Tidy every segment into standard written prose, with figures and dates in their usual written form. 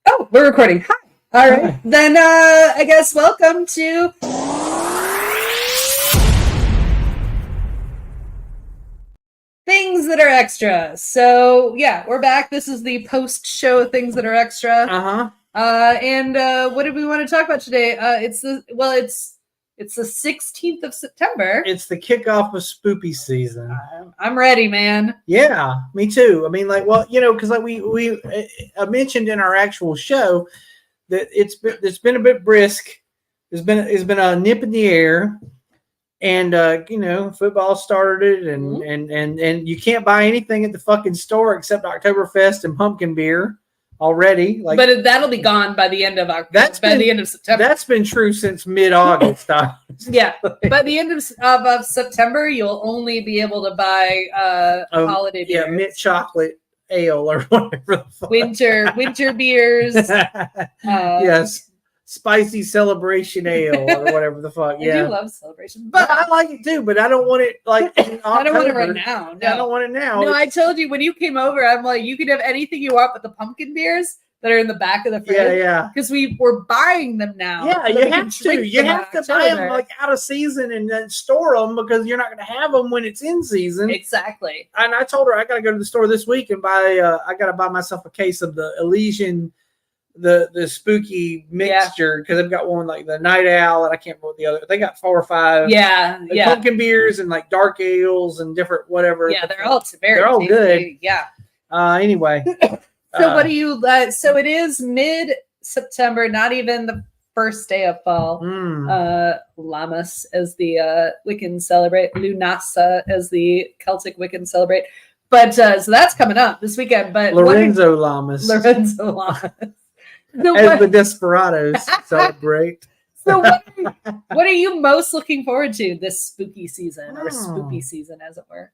Oh, we're recording. Hi. All right. Hi. Then I guess welcome to Things That Are Extra. So yeah, we're back. This is the post-show Things That Are Extra. And what did we want to talk about today? It's the 16th of September. It's the kickoff of Spoopy season. I'm ready, man. Yeah, me too. I mean, like, well, you know, because like we mentioned in our actual show that it's been a bit brisk. It's been a nip in the air, and you know, football started, and you can't buy anything at the fucking store except Oktoberfest and pumpkin beer. Already, like, but that'll be gone by the end of October. The end of September. That's been true since mid-August. Yeah, by the end of September, you'll only be able to buy holiday beers. Yeah, mint chocolate ale or whatever the fuck. Winter beers. Yes, spicy celebration ale or whatever the fuck. Yeah, I do love celebration, but I like it too. But I don't want it like I don't want it right now. No. I don't want it now. No, I told you when you came over, I'm like, you can have anything you want, but the pumpkin beers that are in the back of the fridge. Yeah. Because we're buying them now. Yeah, so you have to. You have to buy them like out of season and then store them because you're not going to have them when it's in season. Exactly. And I told her I got to go to the store this week and buy. I got to buy myself a case of the Elysian. The spooky mixture because they've got one like the Night Owl and I can't remember what the other. They got 4 or 5. Pumpkin beers and like dark ales and different whatever. Yeah, they're all tasty. Good. Yeah. Anyway. So what do you? So it is mid-September, not even the first day of fall. Lammas as the Wiccan celebrate, Lunasa as the Celtic Wiccan celebrate. But so that's coming up this weekend. But Lorenzo Lammas. So as the Desperados celebrate. So what are you most looking forward to this spooky season or spoopy season, as it were?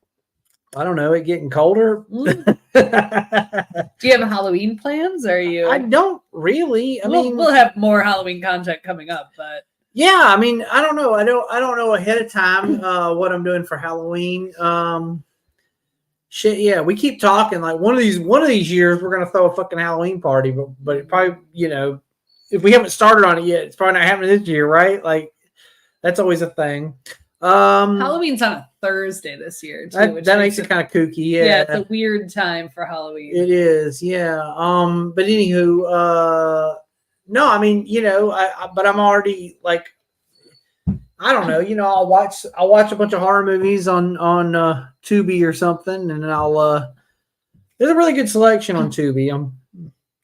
I don't know. It getting colder. Do you have Halloween plans? Or are you? I don't really. I mean, we'll have more Halloween content coming up, but yeah. I mean, I don't know. I don't know ahead of time what I'm doing for Halloween. Shit, yeah, we keep talking like one of these years we're gonna throw a fucking Halloween party, but it probably, you know, if we haven't started on it yet, it's probably not happening this year, right? Like that's always a thing. Halloween's on a Thursday this year too, that makes it kind of kooky. Yeah, it's a weird time for Halloween. It is, yeah. But anywho, no, I mean, you know, but I'm already like. I don't know. You know, I'll watch a bunch of horror movies on Tubi or something, and I'll. There's a really good selection on Tubi. I'm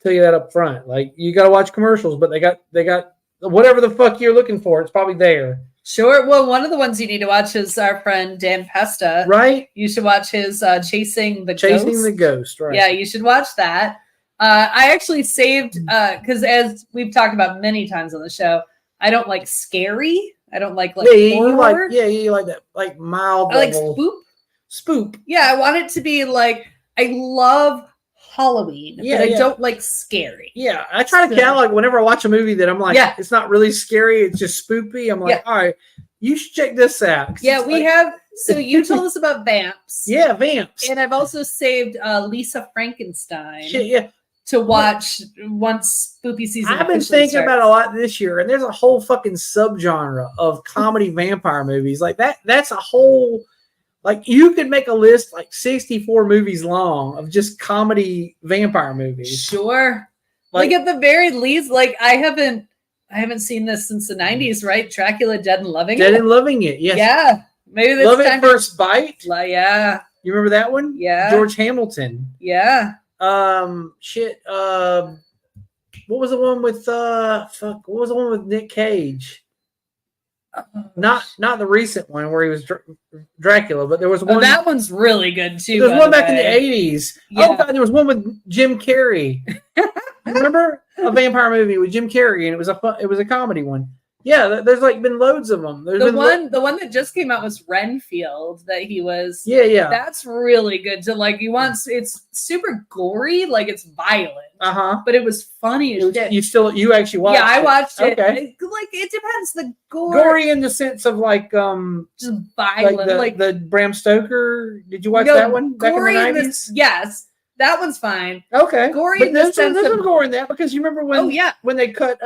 tell you that up front. Like you got to watch commercials, but they got whatever the fuck you're looking for. It's probably there. Sure. Well, one of the ones you need to watch is our friend Dan Pesta. Right. You should watch his Chasing the Ghost. Right. Yeah, you should watch that. I actually saved because as we've talked about many times on the show, I don't like scary. I don't like horror. You like that, like mild. I like spoop. Yeah, I want it to be like I love Halloween, but I don't like scary. Yeah, I try to count like whenever I watch a movie that I'm like, it's not really scary, it's just spoopy. I'm like, all right, you should check this out. Yeah, we have. So you told us about Vamps. Yeah, Vamps, and I've also saved Lisa Frankenstein. Yeah. To watch once spoopy season. I've been thinking about it a lot this year, and there's a whole fucking subgenre of comedy vampire movies like that. That's a whole like you could make a list like 64 movies long of just comedy vampire movies. Sure, like at the very least, like I haven't seen this since the 90s, right? Dracula, Dead and Loving It. Yes. Yeah, maybe that's Love at First Bite. Yeah, you remember that one? Yeah, George Hamilton. Yeah. What was the one with what was the one with Nick Cage? Not the recent one where he was Dracula, but there was one. That one's really good too. There was one back in the 80s. Yeah. Oh God, there was one with Jim Carrey. Remember a vampire movie with Jim Carrey, and it was a comedy one. Yeah, there's like been loads of them. There's The been one that just came out was Renfield. That he was. Yeah. That's really good. To like, it's super gory, like it's violent. But it was funny as shit. You actually watched? Yeah, I watched it. Okay. Like it depends. The gory in the sense of like just violent, like the Bram Stoker. Did you watch that one back in the 90s? Yes, that one's fine. Okay, gory but in the sense there's of some gore in that because you remember when they cut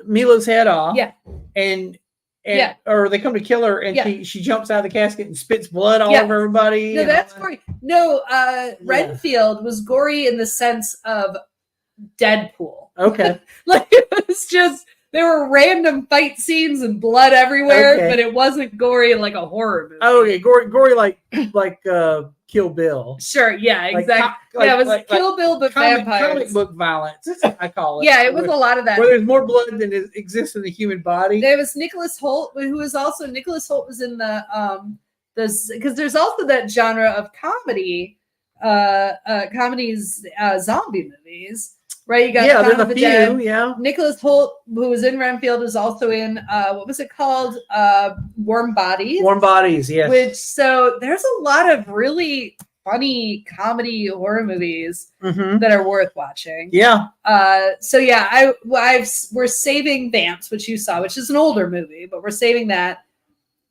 Mila's head off, and or they come to kill her and she jumps out of the casket and spits blood all over everybody. No, that's gory. No, Renfield was gory in the sense of Deadpool. Okay. Like it was just there were random fight scenes and blood everywhere, but it wasn't gory like a horror movie. Oh, okay, gory like Kill Bill. Sure, yeah, exactly. It was Kill Bill, but vampires. Comic book violence, I call it. Yeah, it was a lot of that. Where there's more blood than exists in the human body. There was Nicholas Hoult, who was also Nicholas Hoult was in the because there's also that genre of comedy, comedies, zombie movies. Right, you got there's a few. Dead. Yeah, Nicholas Hoult, who was in Renfield, is also in what was it called? Warm Bodies. Warm Bodies, yes. So there's a lot of really funny comedy horror movies that are worth watching. Yeah. We're saving Vamps, which you saw, which is an older movie, but we're saving that,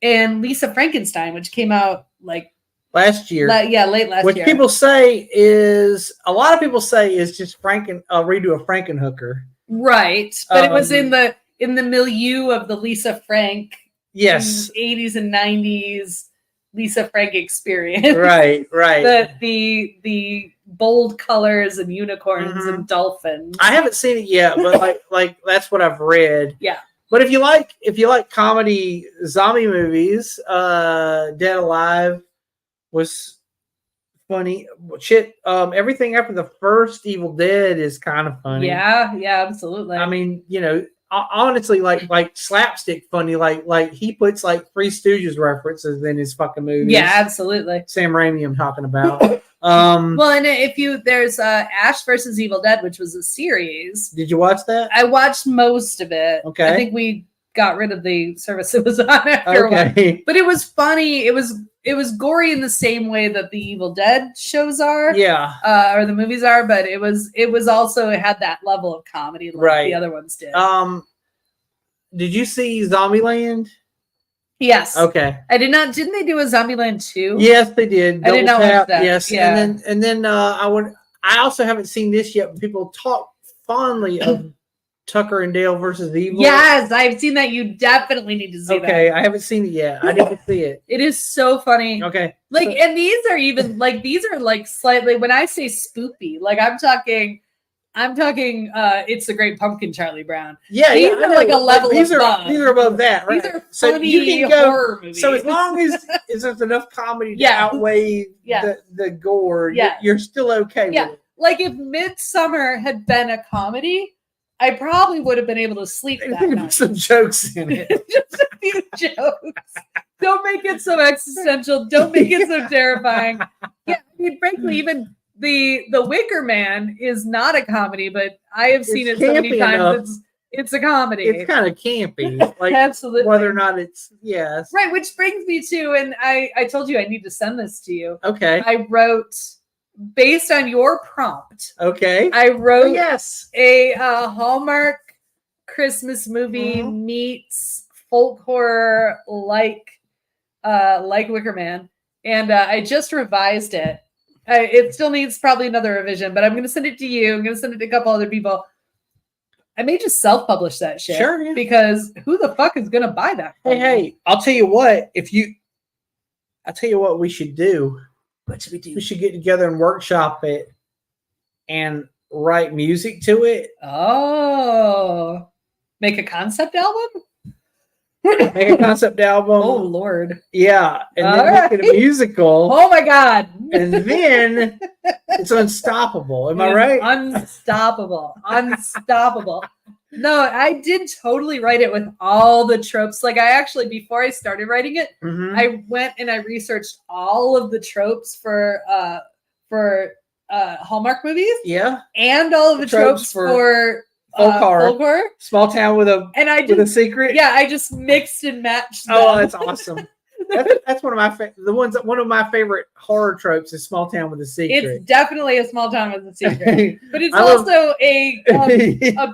and Lisa Frankenstein, which came out like last year. Late last year. Which people say is a lot of people say is just redo of Frankenhooker. Right. But it was in the milieu of the Lisa Frank 80s and 90s Lisa Frank experience. Right. The bold colors and unicorns and dolphins. I haven't seen it yet, but like that's what I've read. Yeah. But if you like comedy zombie movies, Dead Alive was funny. Shit, everything after the first Evil Dead is kind of funny. Yeah, absolutely. I mean, honestly, like slapstick funny. Like he puts like Three Stooges references in his fucking movies. Yeah, absolutely. Sam Raimi, I'm talking about. Well, and there's Ash versus Evil Dead, which was a series. Did you watch that? I watched most of it. Okay. I think we got rid of the service it was on after a while. But it was funny. It was gory in the same way that the Evil Dead shows are. Yeah. Or the movies are, but it was also, it had that level of comedy like the other ones did. Did you see Zombieland? Yes. Okay. I did not. Didn't they do a Zombieland 2? Yes, they did. I did not watch that. Yes. Yeah. And then I also haven't seen this yet, but people talk fondly of Tucker and Dale versus Evil. Yes, I've seen that. You definitely need to see that. Okay, I haven't seen it yet. I need to see it. It is so funny. Okay. And these are even these are slightly, when I say spoopy, I'm talking It's the Great Pumpkin, Charlie Brown. Yeah, these are like a level these above. These are above that, right? These are funny horror movies. So as long as there's enough comedy to outweigh the gore, you're still okay with it. Like if Midsummer had been a comedy, I probably would have been able to sleep that night. Some jokes in it. Just a few jokes. Don't make it so existential. Don't make it so terrifying. Yeah, I mean, frankly, even the Wicker Man is not a comedy, but I have seen it so many times. It's a comedy. It's kind of campy. Absolutely. Whether or not it's, yes. Right, which brings me to, and I told you I need to send this to you. Okay. I wrote, based on your prompt. Okay. I wrote a Hallmark Christmas movie meets folk horror like Wicker Man, and I just revised it. It still needs probably another revision, but I'm going to send it to you. I'm going to send it to a couple other people. I may just self-publish that shit. Sure, yeah. Because who the fuck is going to buy that? Hey, I'll tell you what. I'll tell you what we should do. What should we do? We should get together and workshop it and write music to it. Oh, make a concept album? Make a concept album. Oh, Lord. Yeah. And then make it a musical. Oh, my God. And then it's unstoppable. Am I right? Unstoppable. Unstoppable. No, I did totally write it with all the tropes. I actually, before I started writing it, I went and I researched all of the tropes for Hallmark movies. Yeah. And all of the tropes for Folklore. Small town with a secret. Yeah, I just mixed and matched them. Oh, that's awesome. That's one of my one of my favorite horror tropes is small town with a secret. It's definitely a small town with a secret, but it's also a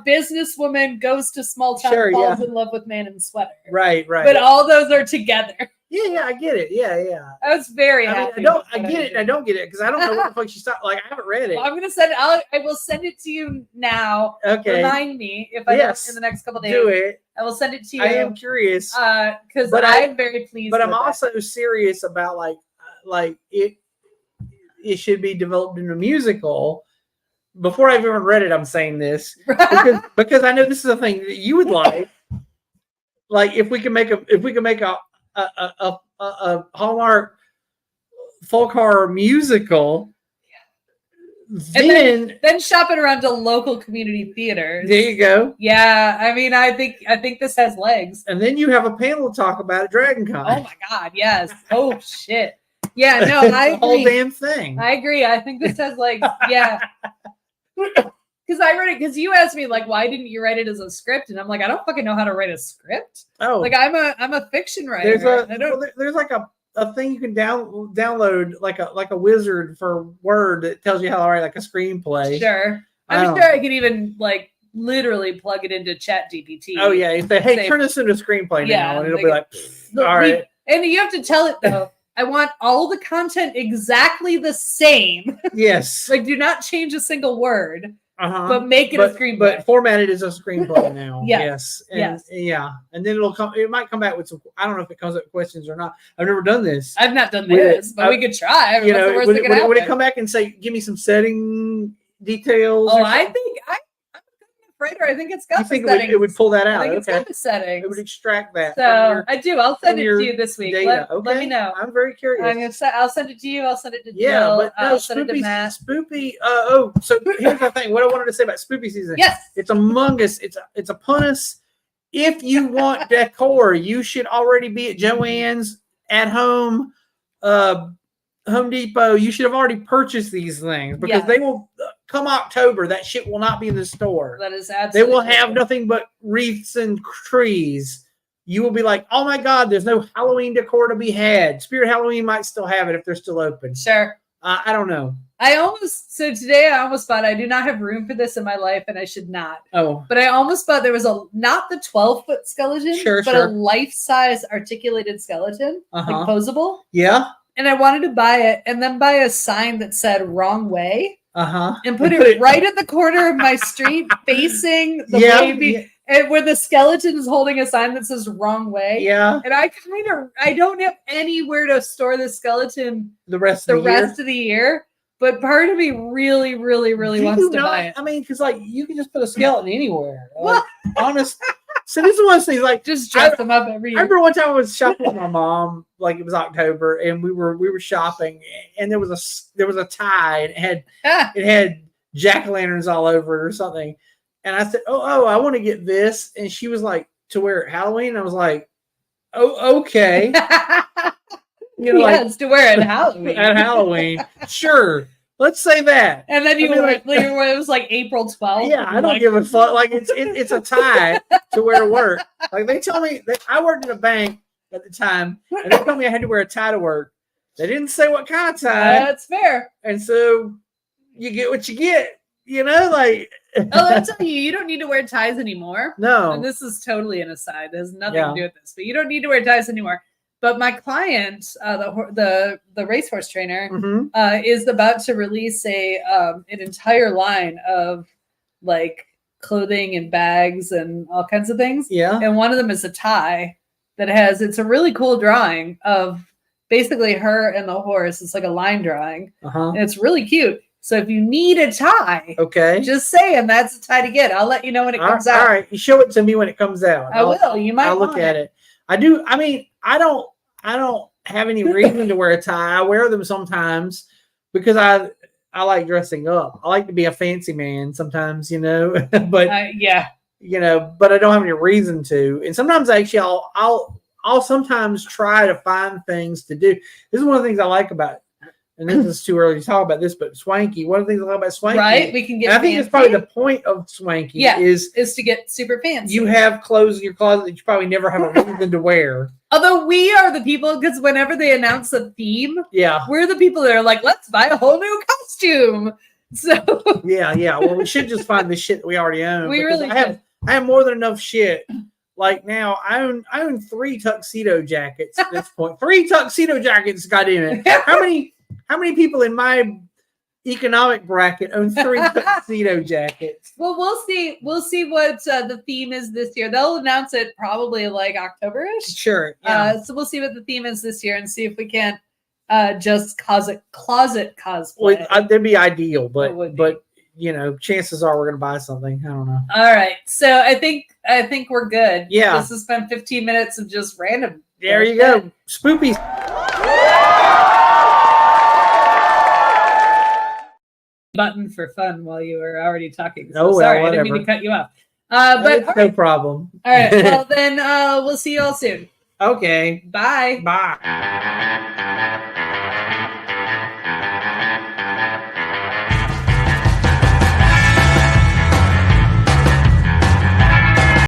businesswoman goes to small town, falls in love with man in sweater. Right. But all those are together. Yeah, I get it. Yeah. I was very happy. I get it. And I don't get it because I don't know what the fuck she's talking. Like I haven't read it. Well, I'm gonna send it. I will send it to you now. Okay. Remind me if I don't in the next couple days. Do it. I will send it to you. I am curious because I'm very pleased. But I'm also serious about like it should be developed into a musical. Before I've even read it, I'm saying this because I know this is a thing that you would like. Like if we can make a Hallmark folk horror musical, then shop it around to local community theaters. There you go. Yeah, I mean, I think this has legs. And then you have a panel to talk about at DragonCon. Oh my God, yes. Oh shit. Yeah, no, I agree. The whole damn thing. I agree. I think this has legs. Yeah. Because I read it because you asked me like, why didn't you write it as a script? And I'm like, I don't fucking know how to write a script. Oh, like I'm a fiction writer. There's like a thing you can download like a wizard for Word that tells you how to write like a screenplay. Sure, I'm sure I could even like literally plug it into Chat GPT. Oh yeah, if they turn this into a screenplay now, and it'll be like, all right. And you have to tell it though. I want all the content exactly the same. Yes. Like, do not change a single word. But make it a screenplay. But format it as a screenplay now. Yes. And, yeah. And then it might come back with some, I don't know if it comes up with questions or not. I've never done this. I've not done this, but we could try. Would it come back and say, give me some setting details? Oh, I think I think it's got the settings. It would pull that out. I think it's got the settings. It would extract that. So I do. I'll send it to you this week. Let me know. I'm very curious. I'll send it to you. I'll send it to Jill. Yeah, but no, I'll send it to Matt. Spoopy. So here's the thing. What I wanted to say about Spoopy season. Yes, it's Among Us. It's upon us. If you want decor, you should already be at Joann's, at home, Home Depot. You should have already purchased these things because they will come October. That shit will not be in the store. That is absolutely. They will have nothing but wreaths and trees. You will be like, oh my God, there's no Halloween decor to be had. Spirit Halloween might still have it if they're still open. Sure. I don't know. Today I almost thought I do not have room for this in my life and I should not. Oh. But I almost thought there was not the 12-foot skeleton, but a life-size articulated skeleton, like posable. Yeah. And I wanted to buy it and then buy a sign that said wrong way. And put it right at the corner of my street facing the way and where the skeleton is holding a sign that says wrong way. Yeah. And I don't have anywhere to store the skeleton the rest of the year. But part of me really, really, really wants to buy it. I mean, because like you can just put a skeleton anywhere. Like, honest. So this is one of those things like just dress them up every year. I remember one time I was shopping with my mom, like it was October, and we were shopping, and there was a tie, and it had jack-o'-lanterns all over it or something. And I said, oh, I want to get this. And she was like, to wear at Halloween? And I was like, oh, okay. Yes, to wear at Halloween. At Halloween. Sure. Let's say that. And then it was like April 12th. Yeah, I don't give a fuck. Like it's a tie to wear to work. Like they told me that I worked in a bank at the time, and they told me I had to wear a tie to work. They didn't say what kind of tie. That's fair. And so you get what you get. Like. I'll tell you, you don't need to wear ties anymore. No. And this is totally an aside. It has nothing to do with this, but you don't need to wear ties anymore. But my client, the racehorse trainer, is about to release an entire line of like clothing and bags and all kinds of things. Yeah. And one of them is a tie that it's a really cool drawing of basically her and the horse. It's like a line drawing. And it's really cute. So if you need a tie, just saying that's a tie to get. I'll let you know when it comes out. All right, you show it to me when it comes out. I will. You might. I'll look at it. I do. I mean, I don't have any reason to wear a tie. I wear them sometimes because I like dressing up. I like to be a fancy man sometimes, but but I don't have any reason to. And sometimes actually I'll sometimes try to find things to do. This is one of the things I like about and this is too early to talk about this, but swanky. One of the things I love about swanky, Right? We can get. and I think it's probably the point of swanky. Yeah, is to get super fancy. You have clothes in your closet that you probably never have a reason to wear. Although we are the people, because whenever they announce a theme, we're the people that are like, let's buy a whole new costume. So yeah. Well, we should just find the shit that we already own. We really I have more than enough shit. Like now, I own 3 tuxedo jackets at this point. 3 tuxedo jackets got in it. How many people in my economic bracket own 3 tuxedo jackets? Well, we'll see. We'll see what the theme is this year. They'll announce it probably like October-ish. Sure. Yeah. So we'll see what the theme is this year and see if we can't just closet cosplay. Well, that'd be ideal, but you know, chances are we're gonna buy something. I don't know. All right, so I think we're good. Yeah, this has been 15 minutes of just random. There you go, Spoopy. Button for fun while you were already talking. So well, sorry, whatever. I didn't mean to cut you off. But no problem. All right, well then we'll see you all soon. Okay. Bye. Bye.